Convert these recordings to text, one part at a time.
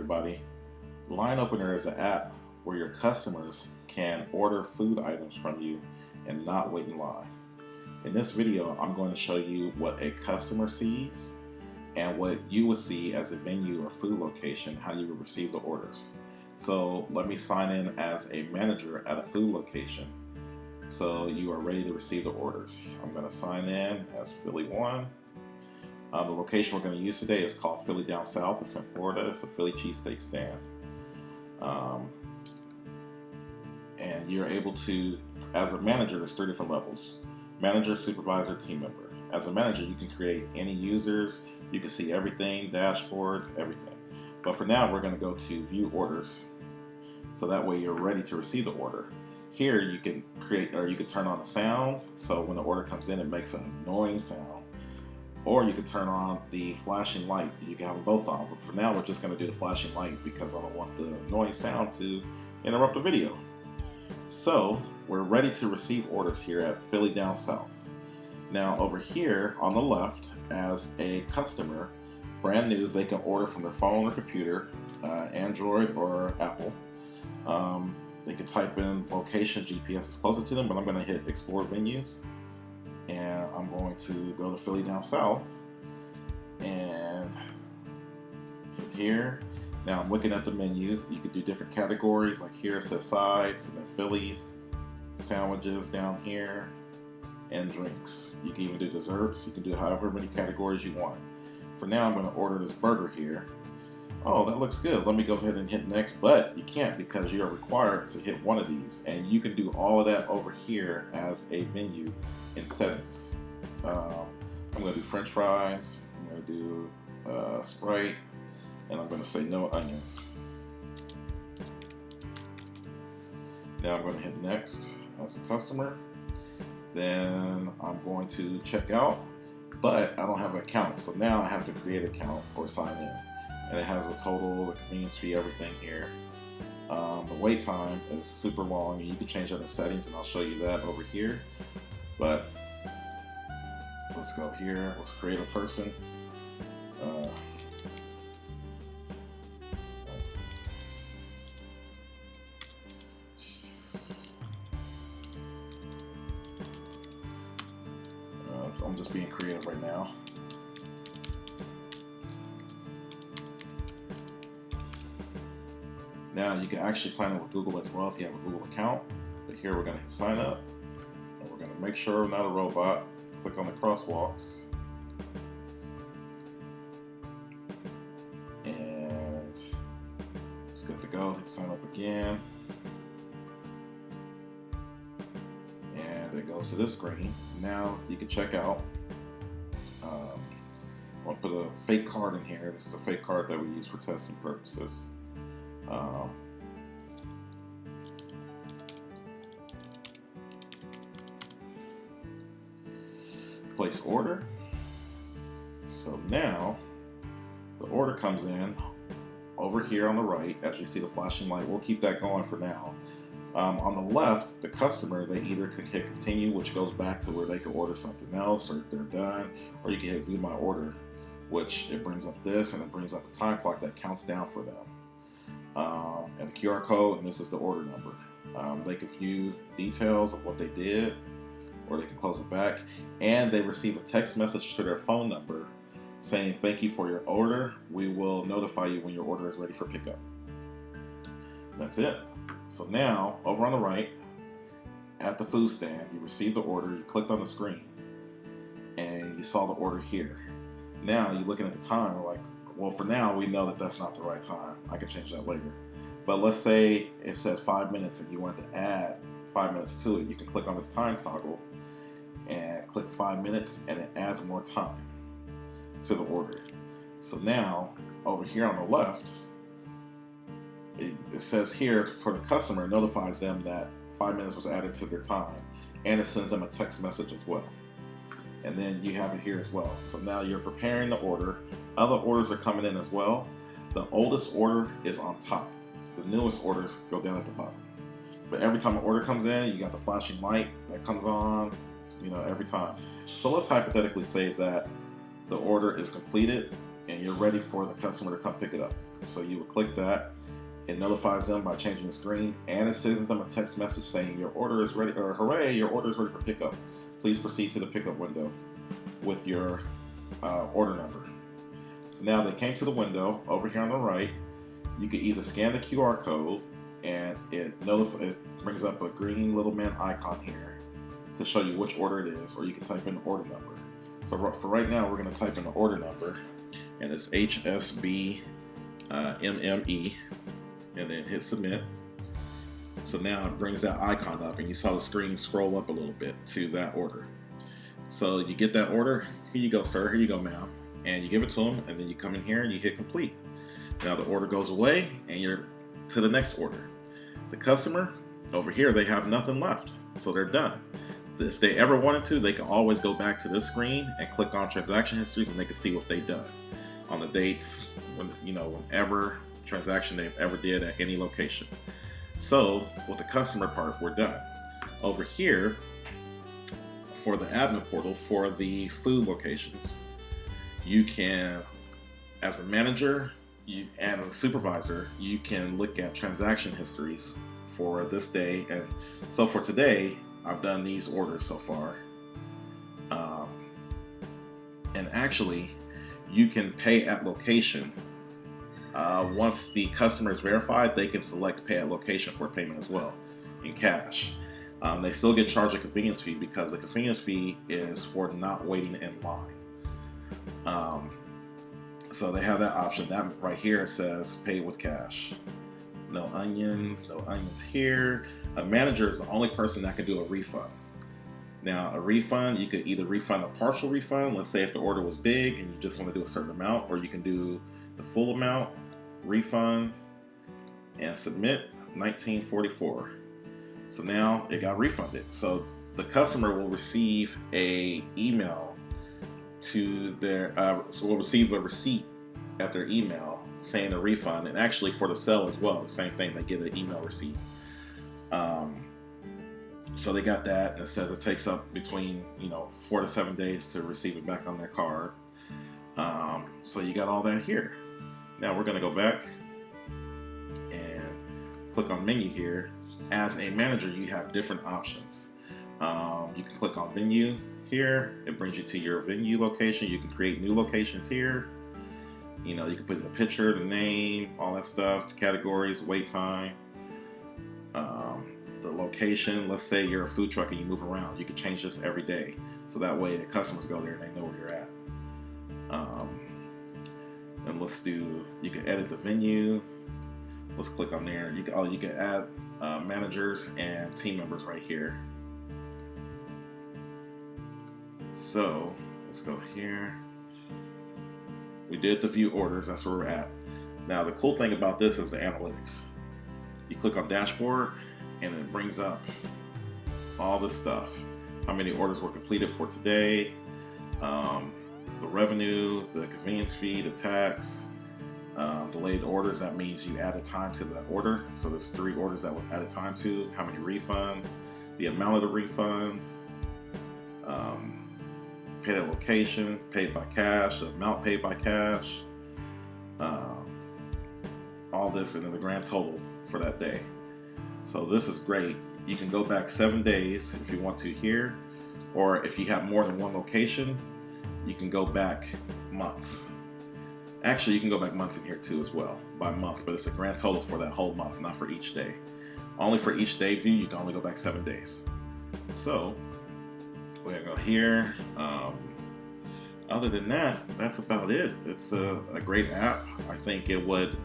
everybody. LineOpener is an app where your customers can order food items from you and not wait in line. In this video, I'm going to show you what a customer sees and what you would see as a venue or food location, how you would receive the orders. So let me sign in as a manager at a food location so you are ready to receive the orders. I'm going to sign in as Philly 1. The location we're going to use today is called Philly Down South. It's in Florida. It's a Philly cheesesteak stand. And you're able to, as a manager, there's 3 different levels: manager, supervisor, team member. As a manager, you can create any users. You can see everything, dashboards, everything. But for now, we're going to go to view orders. So that way you're ready to receive the order. Here you can create, or you can turn on the sound. So when the order comes in, it makes an annoying sound. Or you can turn on the flashing light. You can have them both on. But for now, we're just going to do the flashing light because I don't want the annoying sound to interrupt the video. So we're ready to receive orders here at Philly Down South. Now over here on the left, as a customer, brand new, they can order from their phone or computer, Android or Apple. They can type in location, GPS is closer to them, but I'm going to hit Explore Venues. And I'm going to go to Philly Down South and hit here. Now I'm looking at the menu. You can do different categories, like here it says sides, and then Phillies, sandwiches down here, and drinks. You can even do desserts. You can do however many categories you want. For now, I'm going to order this burger here. Oh, that looks good. Let me go ahead and hit next, but you can't because you are required to hit one of these, and you can do all of that over here as a venue in settings. I'm going to do French fries. I'm going to do Sprite. And I'm going to say no onions. Now I'm going to hit next as a customer. Then I'm going to check out, but I don't have an account. So now I have to create an account or sign in. And it has a total, the convenience fee, everything here. The wait time is super long, and you can change that in settings, and I'll show you that over here. But let's go here. Let's create a person. I'm just being creative right now. Now you can actually sign up with Google as well if you have a Google account. But here we're going to hit sign up. And we're going to make sure we're not a robot. Click on the crosswalks. And it's good to go. Hit sign up again. And it goes to this screen. Now you can check out. I'll put a fake card in here. This is a fake card that we use for testing purposes. Place order. So now the order comes in over here on the right. As you see the flashing light, we'll keep that going for now. On the left, the customer, they either can hit continue, which goes back to where they can order something else, or they're done, or you can hit view my order, which it brings up this, and it brings up a time clock that counts down for them. And the QR code, and this is the order number. They can view details of what they did, or they can close it back, and they receive a text message to their phone number saying, "Thank you for your order. We will notify you when your order is ready for pickup." That's it. So now, over on the right, at the food stand, you received the order, you clicked on the screen, and you saw the order here. Now you're looking at the time, we're like, well, for now, we know that that's not the right time. I can change that later. But let's say it says 5 minutes and you want to add 5 minutes to it. You can click on this time toggle and click 5 minutes, and it adds more time to the order. So now, over here on the left, it says here for the customer, it notifies them that 5 minutes was added to their time, and it sends them a text message as well. And then you have it here as well. So now you're preparing the order. Other orders are coming in as well. The oldest order is on top. The newest orders go down at the bottom. But every time an order comes in, you got the flashing light that comes on, every time. So let's hypothetically say that the order is completed and you're ready for the customer to come pick it up. So you would click that. It notifies them by changing the screen, and it sends them a text message saying your order is ready, or hooray, your order is ready for pickup. Please proceed to the pickup window with your order number. So now they came to the window over here on the right. You can either scan the QR code, and it brings up a green little man icon here to show you which order it is, or you can type in the order number. So for right now, we're going to type in the order number, and it's HSBMME, and then hit submit. So now it brings that icon up, and you saw the screen scroll up a little bit to that order. So you get that order. Here you go, sir. Here you go, ma'am. And you give it to them, and then you come in here and you hit complete. Now the order goes away, and you're to the next order. The customer over here, they have nothing left, so they're done. If they ever wanted to, they can always go back to this screen and click on transaction histories, and they can see what they've done on the dates, whenever transaction they've ever did at any location. So with the customer part, we're done. Over here, for the admin portal for the food locations, you can, as a manager and a supervisor, you can look at transaction histories for this day. And so for today, I've done these orders so far. And actually, you can pay at location. Once the customer is verified, they can select pay at location for payment as well in cash. They still get charged a convenience fee because the convenience fee is for not waiting in line. So they have that option. That right here says pay with cash. No onions here. A manager is the only person that can do a refund. Now, a refund, you could either refund a partial refund. Let's say if the order was big and you just want to do a certain amount, or you can do the full amount, refund, and submit $19.44. So now it got refunded. So the customer will receive a email to their, so will receive a receipt at their email saying a refund, and actually for the sale as well, the same thing, they get an email receipt. So they got that, and it says it takes up between 4 to 7 days to receive it back on their card. So you got all that here. Now we're going to go back and click on menu here. As a manager, you have different options. You can click on venue here. It brings you to your venue location. You can create new locations here. You can put in the picture, the name, all that stuff, the categories, wait time, the location. Let's say you're a food truck and you move around. You can change this every day. So that way the customers go there and they know where you're at. And you can edit the venue. Let's click on there. You can add managers and team members right here. So let's go here. We did the view orders, that's where we're at. Now the cool thing about this is the analytics. You click on dashboard and it brings up all this stuff. How many orders were completed for today, the revenue, the convenience fee, the tax, delayed orders. That means you added time to that order. So there's 3 orders that was added time to, how many refunds, the amount of the refund, paid at location, paid by cash, the amount paid by cash, all this, and then the grand total for that day. So this is great. You can go back 7 days if you want to here, or if you have more than one location, you can go back months. Actually, you can go back months in here too as well, by month, but it's a grand total for that whole month, not for each day. Only for each day view, you can only go back 7 days. So we're gonna go here. Other than that, that's about it. It's a great app. I think it would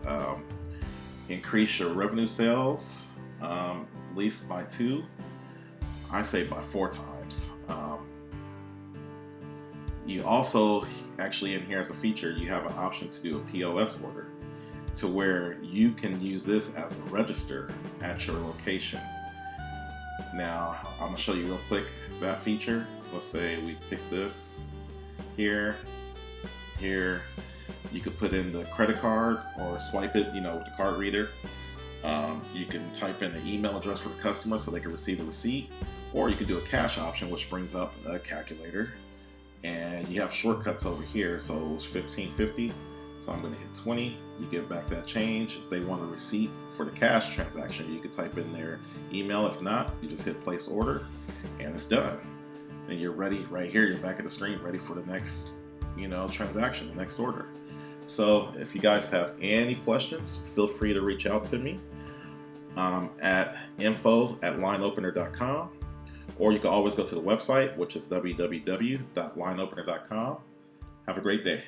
increase your revenue sales at least by 2. I say by 4 times. You also, actually in here as a feature, you have an option to do a POS order, to where you can use this as a register at your location. Now, I'm gonna show you real quick that feature. Let's say we pick this here. You could put in the credit card or swipe it, with the card reader. You can type in the email address for the customer so they can receive the receipt, or you could do a cash option, which brings up a calculator. and you have shortcuts over here. So it was $15.50, so I'm going to hit 20. You give back that change. If they want a receipt for the cash transaction, you can type in their email. If not, you just hit place order, and it's done. And you're ready right here. You're back at the screen, ready for the next, transaction, the next order. So if you guys have any questions, feel free to reach out to me at info@lineopener.com, or you can always go to the website, which is www.lineopener.com. Have a great day.